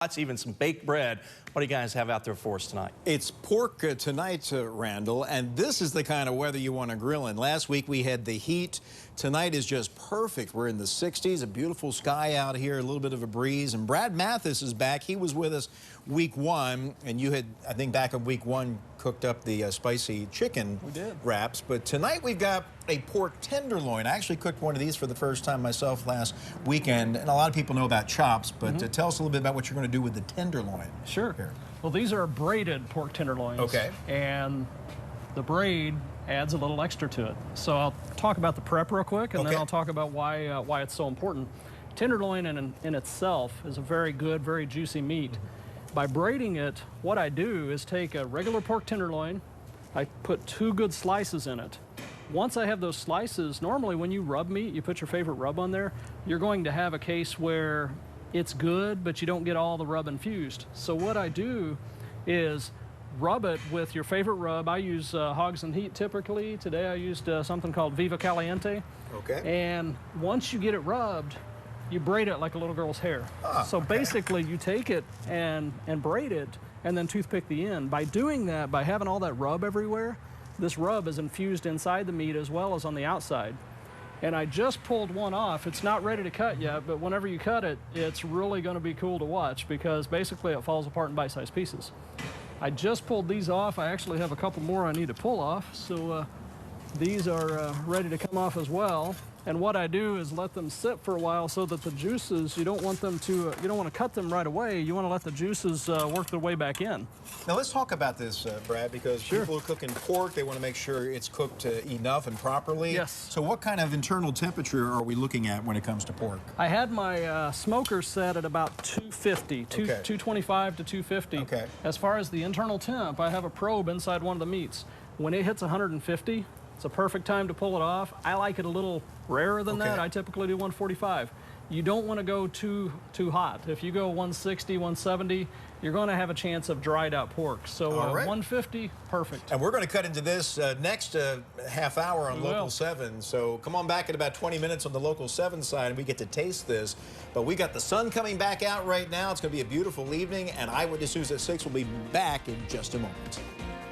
Lots, even some baked bread. What do you guys have out there for us tonight? It's pork tonight, Randall, and this is the kind of weather you want to grill in. Last week we had the heat. Tonight is just perfect. We're in the 60s, a beautiful sky out here, a little bit of a breeze. And Brad Mathis is back. He was with us week one, and you had, I think back in week one, cooked up the spicy chicken wraps. But tonight we've got a pork tenderloin. I actually cooked one of these for the first time myself last weekend, and a lot of people know about chops, but tell us a little bit about what you're going to do with the tenderloin. Sure. Here. Well, these are braided pork tenderloins. Okay. And the braid adds a little extra to it. So I'll talk about the prep real quick, and then I'll talk about why it's so important. Tenderloin in itself is a very good, very juicy meat. By braiding it, what I do is take a regular pork tenderloin, I put 2 good slices in it. Once I have those slices, normally when you rub meat, you put your favorite rub on there, you're going to have a case where it's good, but you don't get all the rub infused. So what I do is rub it with your favorite rub. I use Hogs and Heat typically. Today I used something called Viva Caliente. Okay. And once you get it rubbed, you braid it like a little girl's hair. So basically you take it and braid it and then toothpick the end. By doing that, by having all that rub everywhere, this rub is infused inside the meat as well as on the outside. And I just pulled one off. It's not ready to cut yet, but whenever you cut it, it's really going to be cool to watch because basically it falls apart in bite-sized pieces. I just pulled these off. I actually have a couple more I need to pull off, so these are ready to come off as well. And what I do is let them sit for a while so that the juices, you don't want them to, you don't want to cut them right away. You want to let the juices work their way back in. Now let's talk about this, Brad, because people are cooking pork. They want to make sure it's cooked enough and properly. Yes. So what kind of internal temperature are we looking at when it comes to pork? I had my smoker set at about 250, 225 to 250. Okay. As far as the internal temp, I have a probe inside one of the meats. When it hits 150, it's a perfect time to pull it off. I like it a little rarer than that. I typically do 145. You don't want to go too hot. If you go 160, 170, you're going to have a chance of dried out pork. So 150, perfect. And we're going to cut into this next half hour on Local 7. So come on back in about 20 minutes on the Local 7 side and we get to taste this. But we got the sun coming back out right now. It's going to be a beautiful evening, and Eyewitness News at 6 will be back in just a moment.